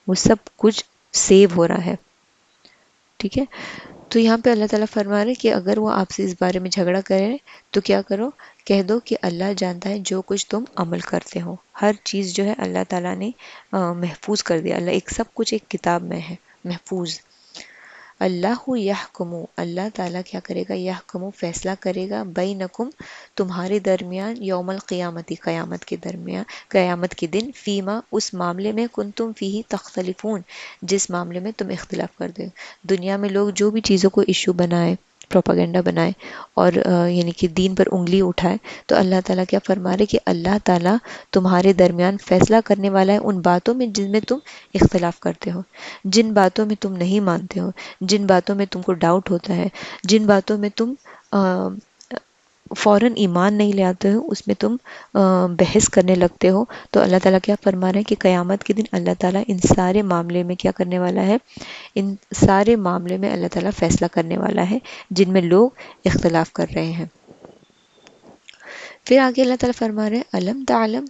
[SPEAKER 2] وہ سب کچھ سیو ہو رہا ہے۔ ٹھیک ہے. تو یہاں پہ اللہ تعالیٰ فرما رہے کہ اگر وہ آپ سے اس بارے میں جھگڑا کرے تو کیا کرو، کہہ دو کہ اللہ جانتا ہے جو کچھ تم عمل کرتے ہو. ہر چیز جو ہے اللہ تعالیٰ نے محفوظ کر دیا. اللہ ایک سب کچھ ایک کتاب میں ہے محفوظ. اللہ یحکم، اللہ تعالیٰ کیا کرے گا، یحکم فیصلہ کرے گا، بینکم تمہارے درمیان، یوم القیامتی قیامت کے درمیان، قیامت کے دن، فیما اس معاملے میں کنتم فیہ تختلفون جس معاملے میں تم اختلاف کرتے ہو. دنیا میں لوگ جو بھی چیزوں کو ایشو بنائے، پروپاگنڈا بنائے اور یعنی کہ دین پر انگلی اٹھائے، تو اللہ تعالیٰ کیا فرما رہے کہ اللہ تعالیٰ تمہارے درمیان فیصلہ کرنے والا ہے ان باتوں میں جن میں تم اختلاف کرتے ہو، جن باتوں میں تم نہیں مانتے ہو، جن باتوں میں تم کو ڈاؤٹ ہوتا ہے، جن باتوں میں تم فوراً ایمان نہیں لے آتے ہو، اس میں تم بحث کرنے لگتے ہو. تو اللہ تعالیٰ کیا فرما رہے ہیں کہ قیامت کے دن اللہ تعالیٰ ان سارے معاملے میں کیا کرنے والا ہے، ان سارے معاملے میں اللہ تعالیٰ فیصلہ کرنے والا ہے جن میں لوگ اختلاف کر رہے ہیں. پھر آگے اللہ تعالیٰ فرما رہے ہیں علم تعلم،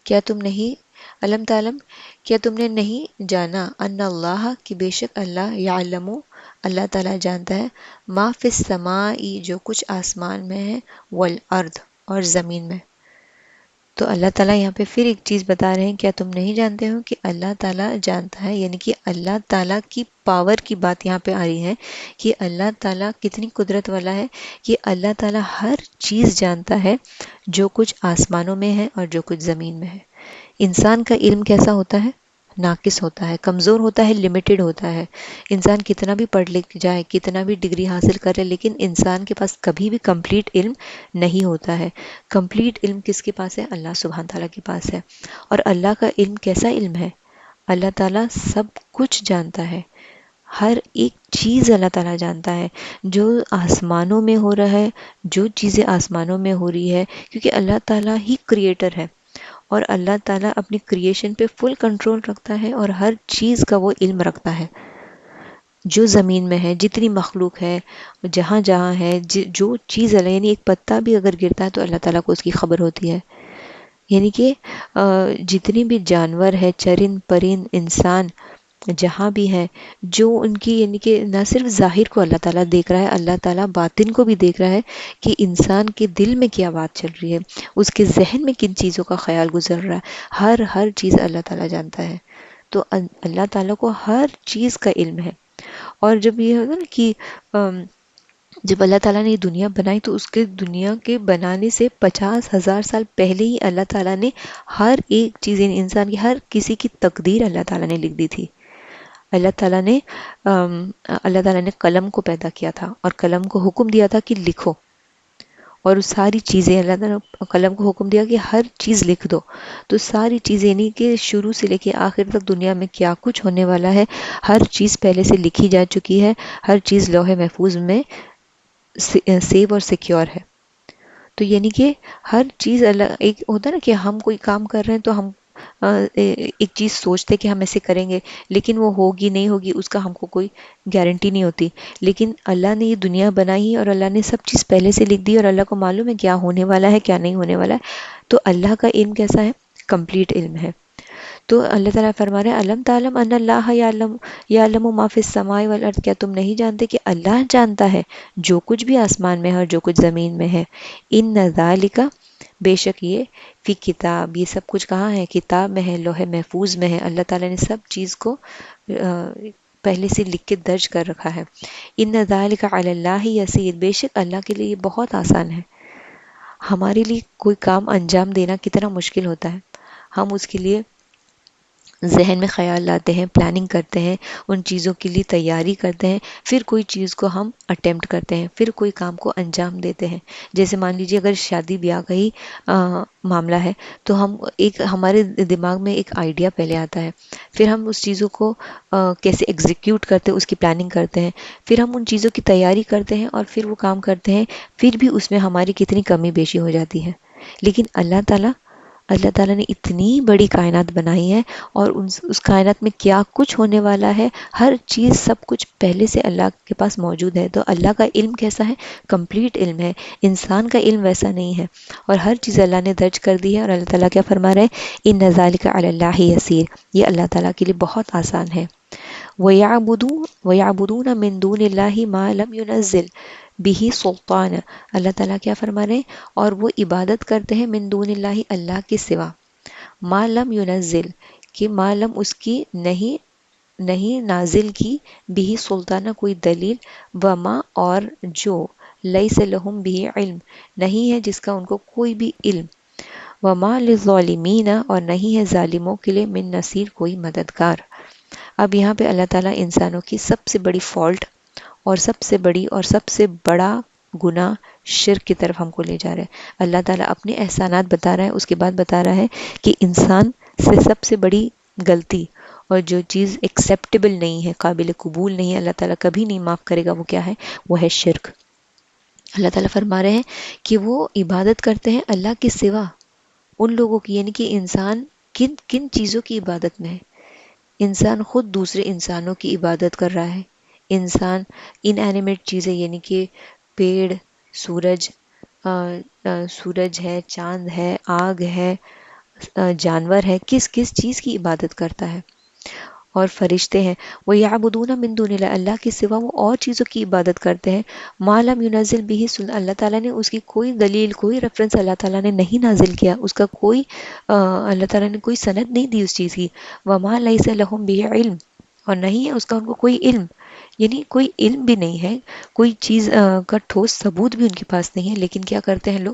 [SPEAKER 2] کیا تم نہیں، علم تعلم کیا تم نے نہیں جانا، ان اللہ کہ بے شک اللہ، یعلم اللہ تعالیٰ جانتا ہے، ما فی السماء جو کچھ آسمان میں ہے، والارض اور زمین میں. تو اللہ تعالیٰ یہاں پہ پھر ایک چیز بتا رہے ہیں، کیا تم نہیں جانتے ہو کہ اللہ تعالیٰ جانتا ہے، یعنی کہ اللہ تعالیٰ کی پاور کی بات یہاں پہ آ رہی ہے کہ اللہ تعالیٰ کتنی قدرت والا ہے کہ اللہ تعالیٰ ہر چیز جانتا ہے جو کچھ آسمانوں میں ہے اور جو کچھ زمین میں ہے. انسان کا علم کیسا ہوتا ہے، ناقص ہوتا ہے، کمزور ہوتا ہے، لمیٹڈ ہوتا ہے. انسان کتنا بھی پڑھ لکھ جائے، کتنا بھی ڈگری حاصل کرے، لیکن انسان کے پاس کبھی بھی کمپلیٹ علم نہیں ہوتا ہے. کمپلیٹ علم کس کے پاس ہے، اللہ سبحانہ تعالیٰ کے پاس ہے. اور اللہ کا علم کیسا علم ہے، اللہ تعالیٰ سب کچھ جانتا ہے، ہر ایک چیز اللہ تعالیٰ جانتا ہے جو آسمانوں میں ہو رہا ہے، جو چیزیں آسمانوں میں ہو رہی ہے، کیونکہ اللہ تعالیٰ ہی کریٹر ہے اور اللہ تعالیٰ اپنی کریشن پہ فل کنٹرول رکھتا ہے اور ہر چیز کا وہ علم رکھتا ہے. جو زمین میں ہے، جتنی مخلوق ہے، جہاں جہاں ہے، جو چیز اللہ، یعنی ایک پتا بھی اگر گرتا ہے تو اللہ تعالیٰ کو اس کی خبر ہوتی ہے. یعنی کہ جتنی بھی جانور ہے، چرند پرند انسان جہاں بھی ہے، جو ان کی یعنی کہ نہ صرف ظاہر کو اللہ تعالیٰ دیکھ رہا ہے، اللہ تعالیٰ باطن کو بھی دیکھ رہا ہے کہ انسان کے دل میں کیا بات چل رہی ہے، اس کے ذہن میں کن چیزوں کا خیال گزر رہا ہے. ہر چیز اللہ تعالیٰ جانتا ہے. تو اللہ تعالیٰ کو ہر چیز کا علم ہے. اور جب یہ ہوتا نا کہ جب اللہ تعالیٰ نے یہ دنیا بنائی تو اس کے دنیا کے بنانے سے 50,000 سال پہلے ہی اللہ تعالیٰ نے ہر ایک چیز، انسان کی ہر کسی کی تقدیر اللہ تعالیٰ نے لکھ دی تھی. اللہ تعالیٰ نے قلم کو پیدا کیا تھا اور قلم کو حکم دیا تھا کہ لکھو، اور ساری چیزیں اللہ تعالیٰ نے قلم کو حکم دیا کہ ہر چیز لکھ دو. تو ساری چیزیں یعنی کہ شروع سے لے کے آخر تک دنیا میں کیا کچھ ہونے والا ہے، ہر چیز پہلے سے لکھی جا چکی ہے، ہر چیز لوح محفوظ میں سیو اور سیکیور ہے. تو یعنی کہ ہر چیز اللہ، ایک ہوتا ہے نا کہ ہم کوئی کام کر رہے ہیں تو ہم ایک چیز سوچتے کہ ہم ایسے کریں گے، لیکن وہ ہوگی نہیں ہوگی اس کا ہم کو کوئی گارنٹی نہیں ہوتی. لیکن اللہ نے یہ دنیا بنائی اور اللہ نے سب چیز پہلے سے لکھ دی اور اللہ کو معلوم ہے کیا ہونے والا ہے کیا نہیں ہونے والا ہے. تو اللہ کا علم کیسا ہے، کمپلیٹ علم ہے. تو اللہ تعالیٰ فرما رہے ہیں علم تعلم ان اللہ یعلم ما فی السماء والارض، کیا تم نہیں جانتے کہ اللہ جانتا ہے جو کچھ بھی آسمان میں ہے اور جو کچھ زمین میں ہے. ان ذالک بے شک یہ، فی کتاب یہ سب کچھ کہاں ہے، کتاب میں ہے، لوح محفوظ میں ہے. اللہ تعالیٰ نے سب چیز کو پہلے سے لکھ کے درج کر رکھا ہے. ان ذالک علی اللہ یسیر، بے شک اللہ کے لیے یہ بہت آسان ہے. ہمارے لیے کوئی کام انجام دینا کتنا مشکل ہوتا ہے، ہم اس کے لیے ذہن میں خیال لاتے ہیں، پلاننگ کرتے ہیں، ان چیزوں کے لیے تیاری کرتے ہیں، پھر کوئی چیز کو ہم اٹیمپٹ کرتے ہیں، پھر کوئی کام کو انجام دیتے ہیں. جیسے مان لیجیے اگر شادی بیاہ کا ہی معاملہ ہے تو ہمارے دماغ میں ایک آئیڈیا پہلے آتا ہے، پھر ہم اس چیزوں کو کیسے ایگزیکیوٹ کرتے ہیں اس کی پلاننگ کرتے ہیں، پھر ہم ان چیزوں کی تیاری کرتے ہیں اور پھر وہ کام کرتے ہیں، پھر بھی اس میں ہماری کتنی کمی بیشی ہو جاتی ہے. لیکن اللہ تعالیٰ نے اتنی بڑی کائنات بنائی ہے اور اس کائنات میں کیا کچھ ہونے والا ہے، ہر چیز سب کچھ پہلے سے اللہ کے پاس موجود ہے. تو اللہ کا علم کیسا ہے، کمپلیٹ علم ہے. انسان کا علم ویسا نہیں ہے، اور ہر چیز اللہ نے درج کر دی ہے. اور اللہ تعالیٰ کیا فرما رہے ہیں، ان ذالک علی اللہ یسیر، یہ اللہ تعالیٰ کے لیے بہت آسان ہے. وَيَعْبُدُونَ مِن دُونِ اللَّهِ مَا لَمْ يُنَزِّلْ بِهِ سُلْطَانًا، اللہ تعالیٰ کیا فرما رہے ہیں، اور وہ عبادت کرتے ہیں من دون اللہ، اللہ کے سوا، ما لم ينزل، کہ ما لم اس کی نہیں نازل کی، بھی سلطانہ کوئی دلیل، وما اور جو لیس لہم بھی علم نہیں ہے جس کا ان کو کوئی بھی علم، وما للظالمین اور نہیں ہے ظالموں کے لیے من نصیر کوئی مددگار۔ اب یہاں پہ اللہ تعالیٰ انسانوں کی سب سے بڑی فالٹ اور سب سے بڑی اور سب سے بڑا گناہ شرک کی طرف ہم کو لے جا رہا ہے۔ اللہ تعالیٰ اپنے احسانات بتا رہا ہے، اس کے بعد بتا رہا ہے کہ انسان سے سب سے بڑی غلطی اور جو چیز ایکسیپٹیبل نہیں ہے، قابل قبول نہیں ہے، اللہ تعالیٰ کبھی نہیں معاف کرے گا، وہ کیا ہے، وہ ہے شرک۔ اللہ تعالیٰ فرما رہے ہیں کہ وہ عبادت کرتے ہیں اللہ کے سوا ان لوگوں کی، یعنی کہ انسان کن کن چیزوں کی عبادت میں ہے، انسان خود دوسرے انسانوں کی عبادت کر رہا ہے، انسان ان اینیمیٹ چیزیں یعنی کہ پیڑ، سورج سورج ہے، چاند ہے، آگ ہے، جانور ہے، کس کس چیز کی عبادت کرتا ہے، اور فرشتے ہیں، وہ یعبدون من دون اللہ، اللہ کے سوا وہ اور چیزوں کی عبادت کرتے ہیں، ما لم ينزل به سلطان، اللہ تعالیٰ نے اس کی کوئی دلیل، کوئی ریفرنس اللہ تعالیٰ نے نہیں نازل کیا، اس کا کوئی اللہ تعالیٰ نے کوئی سند نہیں دی اس چیز کی، وما لیس لہم به علم، اور نہیں ہے اس کا ان کو کوئی علم، یعنی کوئی علم بھی نہیں ہے، کوئی چیز کا ٹھوس ثبوت بھی ان کے پاس نہیں ہے، لیکن کیا کرتے ہیں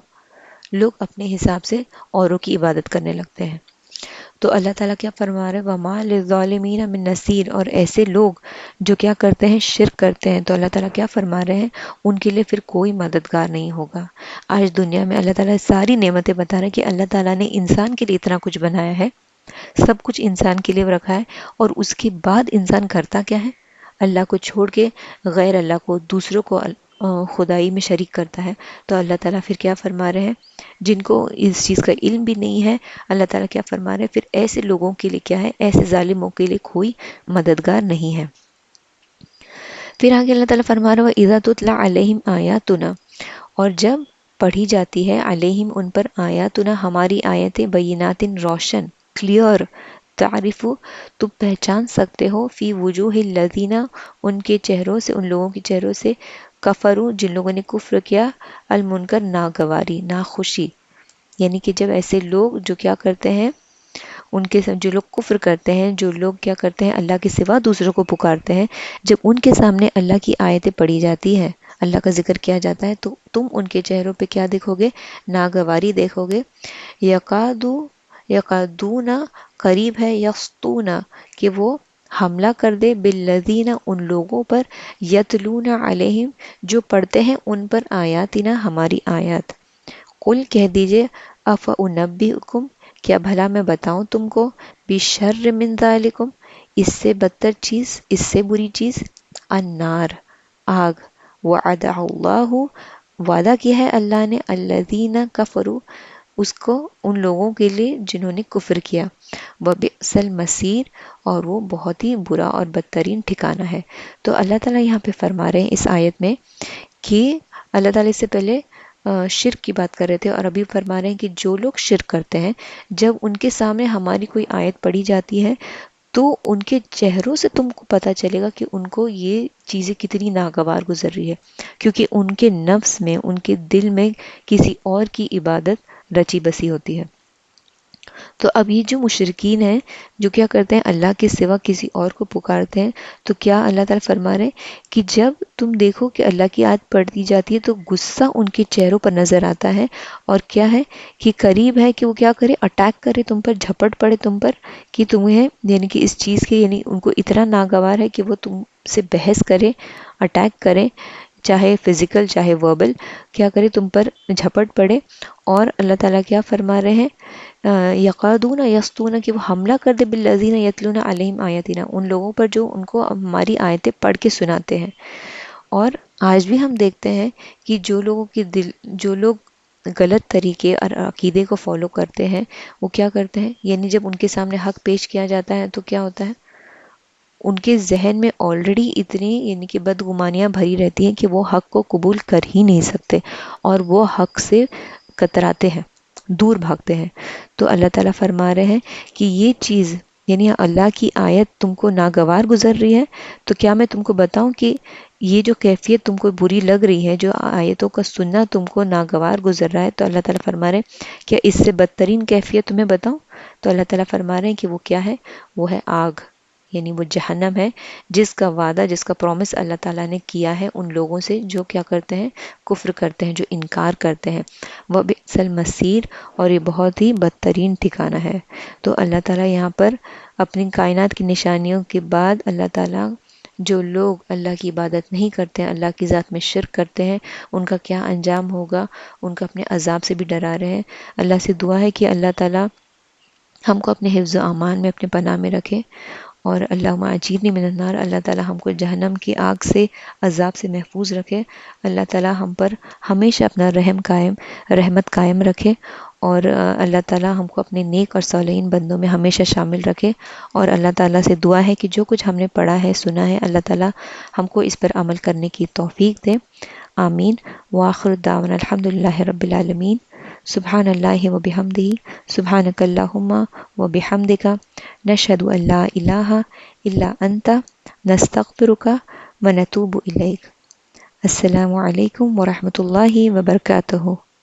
[SPEAKER 2] لوگ اپنے حساب سے اوروں کی عبادت کرنے لگتے ہیں۔ تو اللہ تعالیٰ کیا فرما رہے ہیں، وَمَا لِلظَّالِمِينَ مِن نَصِيرٍ، اور ایسے لوگ جو کیا کرتے ہیں، شرک کرتے ہیں، تو اللہ تعالیٰ کیا فرما رہے ہیں، ان کے لیے پھر کوئی مددگار نہیں ہوگا۔ آج دنیا میں اللہ تعالیٰ ساری نعمتیں بتا رہے ہیں کہ اللہ تعالیٰ نے انسان کے لیے اتنا کچھ بنایا ہے، سب کچھ انسان کے لیے رکھا ہے، اور اس کے بعد انسان کرتا کیا ہے، اللہ کو چھوڑ کے غیر اللہ کو، دوسروں کو خدائی میں شریک کرتا ہے۔ تو اللہ تعالیٰ پھر کیا فرما رہے ہیں، جن کو اس چیز کا علم بھی نہیں ہے، اللہ تعالیٰ کیا فرما رہے ہیں، پھر ایسے لوگوں کے لیے کیا ہے، ایسے ظالموں کے لیے کوئی مددگار نہیں ہے۔ پھر آگے اللہ تعالیٰ فرما رہا ہے وَإِذَا تُتْلَى عَلَيْهِمْ آيَاتُنَا، اور جب پڑھی جاتی ہے علیہم ان پر آیاتنا ہماری آیتیں، بینات روشن، کلیئر، تعریف تم پہچان سکتے ہو، فی وجوہ الذین ان کے چہروں سے، ان لوگوں کے چہروں سے، کفروا جن لوگوں نے کفر کیا، المنکر ناگواری، ناخوشی، یعنی کہ جب ایسے لوگ جو کیا کرتے ہیں، ان کے جو لوگ کفر کرتے ہیں، جو لوگ کیا کرتے ہیں، اللہ کے سوا دوسروں کو پکارتے ہیں، جب ان کے سامنے اللہ کی آیتیں پڑھی جاتی ہیں، اللہ کا ذکر کیا جاتا ہے، تو تم ان کے چہروں پہ کیا دیکھو گے، ناگواری دیکھو گے، یقادون قریب ہے، یسطون کہ وہ حملہ کر دے، بالذین ان لوگوں پر، یتلون علیہم جو پڑھتے ہیں ان پر، آیاتنا ہماری آیات، قل کہہ دیجئے، افانبئکم کیا بھلا میں بتاؤں تم کو، بشر من ذالکم اس سے بدتر چیز، اس سے بری چیز، النار آگ، وعدہ اللہ وعدہ کیا ہے اللہ نے، الذین کفروا اس کو ان لوگوں کے لیے جنہوں نے کفر کیا، وبئس المصیر اور وہ بہت ہی برا اور بدترین ٹھکانہ ہے۔ تو اللہ تعالیٰ یہاں پہ فرما رہے ہیں اس آیت میں کہ اللہ تعالیٰ اس سے پہلے شرک کی بات کر رہے تھے، اور ابھی فرما رہے ہیں کہ جو لوگ شرک کرتے ہیں، جب ان کے سامنے ہماری کوئی آیت پڑھی جاتی ہے تو ان کے چہروں سے تم کو پتہ چلے گا کہ ان کو یہ چیزیں کتنی ناگوار گزر رہی ہے، کیونکہ ان کے نفس میں، ان کے دل میں کسی اور کی عبادت رچی بسی ہوتی ہے۔ تو اب یہ جو مشرکین ہیں جو کیا کرتے ہیں، اللہ کے سوا کسی اور کو پکارتے ہیں، تو کیا اللہ تعالیٰ فرما رہے ہیں کہ جب تم دیکھو کہ اللہ کی آیت پڑھ دی جاتی ہے تو غصہ ان کے چہروں پر نظر آتا ہے، اور کیا ہے کہ قریب ہے کہ وہ کیا کرے، اٹیک کرے تم پر، جھپٹ پڑے تم پر، کہ تمہیں یعنی کہ اس چیز کے، یعنی ان کو اتنا ناگوار ہے کہ وہ تم سے بحث کرے، اٹیک کرے، چاہے فزیکل چاہے وربل، کیا کرے تم پر جھپٹ پڑے۔ اور اللہ تعالیٰ کیا فرما رہے ہیں، یقادون یسطون کہ وہ حملہ کر دے، بالذین یتلون علیہم آیاتنا ان لوگوں پر جو ان کو ہماری آیتیں پڑھ کے سناتے ہیں۔ اور آج بھی ہم دیکھتے ہیں کہ جو لوگ غلط طریقے اور عقیدے کو فالو کرتے ہیں، وہ کیا کرتے ہیں، یعنی جب ان کے سامنے حق پیش کیا جاتا ہے تو کیا ہوتا ہے، ان کے ذہن میں آلریڈی اتنی یعنی کہ بدگمانیاں بھری رہتی ہیں کہ وہ حق کو قبول کر ہی نہیں سکتے، اور وہ حق سے کتراتے ہیں، دور بھاگتے ہیں۔ تو اللہ تعالیٰ فرما رہے ہیں کہ یہ چیز یعنی اللہ کی آیت تم کو ناگوار گزر رہی ہے، تو کیا میں تم کو بتاؤں کہ یہ جو کیفیت تم کو بری لگ رہی ہے، جو آیتوں کا سننا تم کو ناگوار گزر رہا ہے، تو اللہ تعالیٰ فرما رہے ہیں کہ اس سے بدترین کیفیت تمہیں بتاؤں؟ تو اللہ تعالیٰ فرما رہے ہیں کہ وہ کیا ہے، وہ ہے آگ، یعنی وہ جہنم ہے، جس کا وعدہ، جس کا پرومس اللہ تعالیٰ نے کیا ہے ان لوگوں سے جو کیا کرتے ہیں، کفر کرتے ہیں، جو انکار کرتے ہیں۔ وَبِئْسَ الْمَصِيرُ، اور یہ بہت ہی بدترین ٹھکانہ ہے۔ تو اللہ تعالیٰ یہاں پر اپنی کائنات کی نشانیوں کے بعد اللہ تعالیٰ جو لوگ اللہ کی عبادت نہیں کرتے ہیں، اللہ کی ذات میں شرک کرتے ہیں، ان کا کیا انجام ہوگا، ان کا اپنے عذاب سے بھی ڈرا رہے ہیں۔ اللہ سے دعا ہے کہ اللہ تعالیٰ ہم کو اپنے حفظ و امان میں، اپنے پناہ میں رکھے، اور اللہم اجیرنی من النار، اللہ تعالیٰ ہم کو جہنم کی آگ سے، عذاب سے محفوظ رکھے۔ اللہ تعالیٰ ہم پر ہمیشہ اپنا رحمت قائم رکھے، اور اللہ تعالیٰ ہم کو اپنے نیک اور صالحین بندوں میں ہمیشہ شامل رکھے۔ اور اللہ تعالیٰ سے دعا ہے کہ جو کچھ ہم نے پڑھا ہے، سنا ہے، اللہ تعالیٰ ہم کو اس پر عمل کرنے کی توفیق دے۔ آمین۔ وآخر دعوانا الحمدللہ رب العالمین۔ سبحان اللہ و بحمدہ، سبحانک اللہم و بحمدک، نشہد ان لا الہ الا انت، نستغفرک و نتوب الیک۔ السلام علیکم ورحمۃ اللہ وبرکاتہ۔